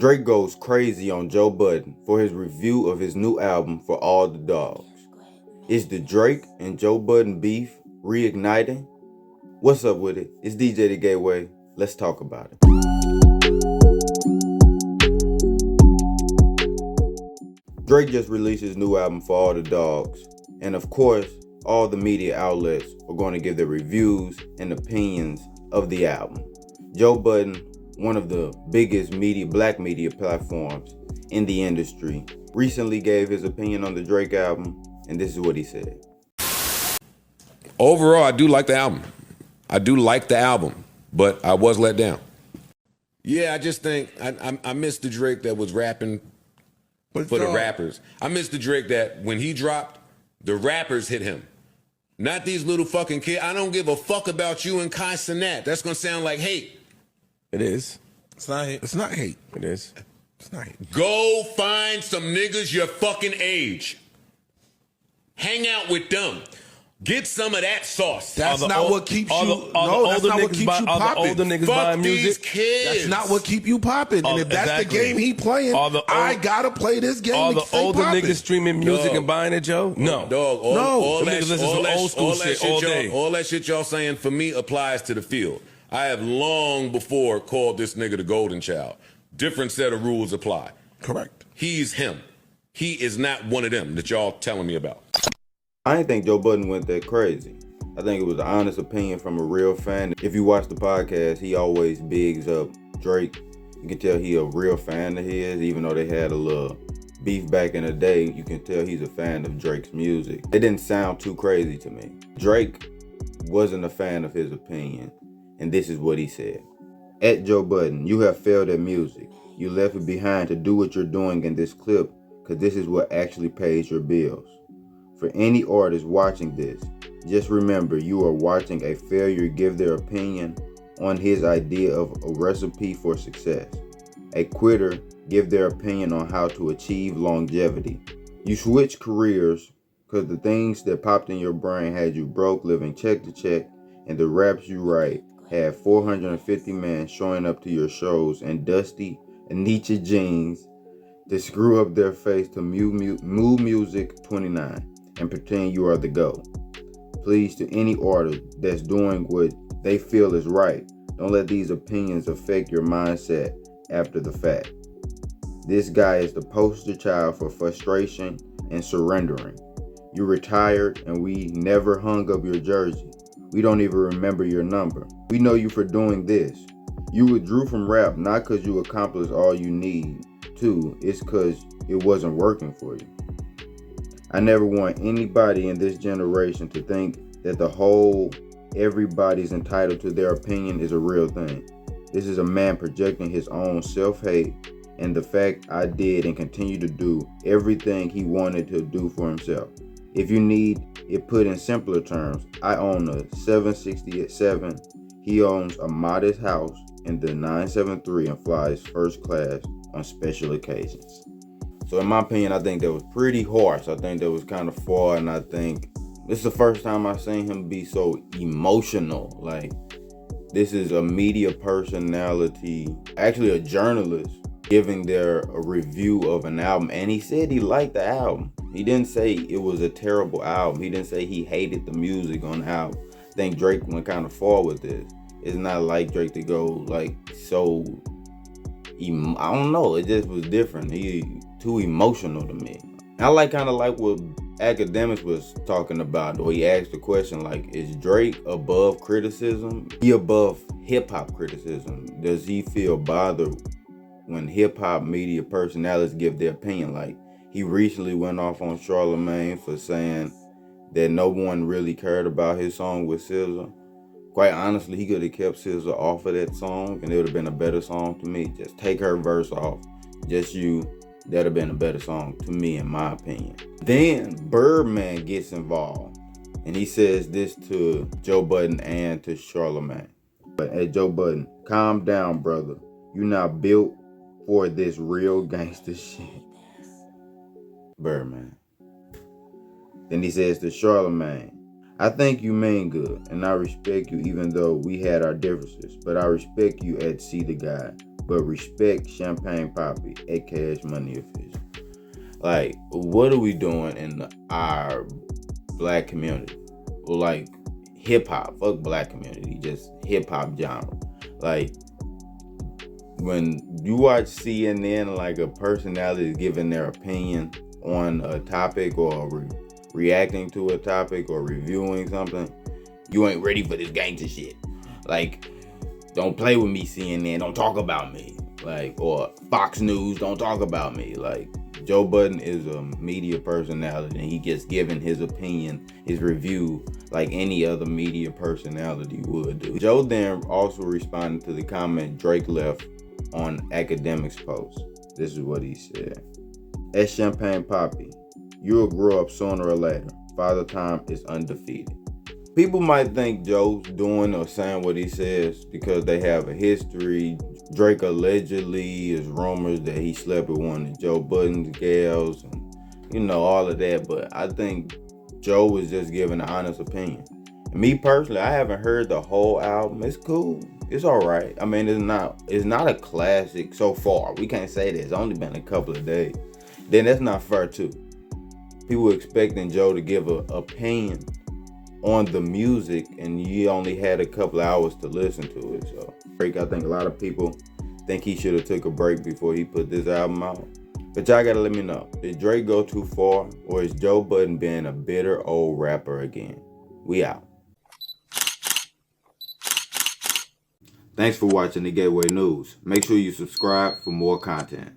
Drake goes crazy on Joe Budden for his review of his new album For All the Dogs. Is the Drake and Joe Budden beef reigniting? What's up with it? It's DjThaGateway. Let's talk about it. Drake just released his new album For All the Dogs, and of course, all the media outlets are going to give their reviews and opinions of the album. Joe Budden, one of the biggest black media platforms in the industry, recently gave his opinion on the Drake album, and this is what he said. Overall, I do like the album. But I was let down. Yeah, I just think I missed the Drake that was rapping for the rappers. I missed the Drake that when he dropped, the rappers hit him. Not these little fucking kids. I don't give a fuck about you and Kai Cenat. That's gonna sound like hate. It is. It's not hate. It's not hate. It is. It's not hate. Go find some niggas your fucking age. Hang out with them. Get some of that sauce. That's not what keeps you. No, that's not what keeps you popping. Older niggas Fuck buying these music. kids. That's not what keep you popping. And if that's the game he playing, I gotta play this game. All the older niggas streaming music Dog. and buying it, Joe? No. Dog, all Them niggas listen to old school shit all day. All that shit y'all saying for me applies to the field. I have long before called this nigga the golden child. Different set of rules apply. Correct. He's him. He is not one of them that y'all telling me about. I didn't think Joe Budden went that crazy. I think it was an honest opinion from a real fan. If you watch the podcast, he always bigs up Drake. You can tell he a real fan of his, even though they had a little beef back in the day. You can tell he's a fan of Drake's music. It didn't sound too crazy to me. Drake wasn't a fan of his opinion, and this is what he said. At Joe Budden, you have failed at music. You left it behind to do what you're doing in this clip, because this is what actually pays your bills. For any artist watching this, just remember you are watching a failure give their opinion on his idea of a recipe for success. A quitter give their opinion on how to achieve longevity. You switch careers because the things that popped in your brain had you broke, living check to check, and the raps you write had 450 men showing up to your shows in dusty Nietzsche jeans to screw up their face to Moo Music 29 and pretend you are the GOAT. Please, to any artist that's doing what they feel is right, don't let these opinions affect your mindset after the fact. This guy is the poster child for frustration and surrendering. You retired and we never hung up your jersey. We don't even remember your number. We know you for doing this. You withdrew from rap not because you accomplished all you need to, it's because it wasn't working for you. I never want anybody in this generation to think that the whole everybody's entitled to their opinion is a real thing. This is a man projecting his own self-hate and the fact I did and continue to do everything he wanted to do for himself. If you need it put in simpler terms, I own a 767. He owns a modest house in the 973 and flies first class on special occasions. So in my opinion, I think that was pretty harsh. I think that was kind of far, and I think this is the first time I've seen him be so emotional. Like, this is a media personality, actually a journalist, giving a review of an album, and he said he liked the album. He didn't say it was a terrible album. He didn't say he hated the music on the album. I think Drake went kind of far with this. It's not like Drake to go like so, I don't know, it just was different. He too emotional to me. I kind of like what Academics was talking about, or he asked the question like, is Drake above criticism? He above hip-hop criticism? Does he feel bothered when hip-hop media personalities give their opinion? Like, he recently went off on Charlemagne for saying that no one really cared about his song with SZA. Quite honestly, he could have kept SZA off of that song and it would have been a better song to me. Just take her verse off. Just you. That'd have been a better song to me, in my opinion. Then Birdman gets involved and he says this to Joe Budden and to Charlemagne. But hey, Joe Budden, calm down, brother. You're not built for this real gangster shit. Birdman. Then he says to Charlemagne, I think you mean good, and I respect you even though we had our differences. But I respect you at See the Guy, but respect Champagne Poppy at Cash Money Official. Like, what are we doing in our black community? Well, like, hip-hop, fuck black community, just hip-hop genre. Like, when you watch CNN, like a personality is giving their opinion on a topic or reacting to a topic or reviewing something, you ain't ready for this gangster shit. Like, don't play with me, CNN, don't talk about me. Like, or Fox News, don't talk about me. Like, Joe Budden is a media personality and he gets given his opinion, his review, like any other media personality would do. Joe then also responded to the comment Drake left on Academics post. This is what he said. As Champagne Poppy, you'll grow up sooner or later. Father Time is undefeated. People might think Joe's doing or saying what he says because they have a history. Drake allegedly is rumors that he slept with one of Joe Budden's gals and, you know, all of that. But I think Joe was just giving an honest opinion. And me personally, I haven't heard the whole album. It's cool. It's all right. I mean, it's not a classic so far. We can't say that. It's only been a couple of days. Then that's not fair too. People expecting Joe to give an opinion on the music and you only had a couple hours to listen to it. So I think a lot of people think he should have took a break before he put this album out. But y'all gotta let me know, did Drake go too far or is Joe Budden being a bitter old rapper again? We out. Thanks for watching the Gateway News. Make sure you subscribe for more content.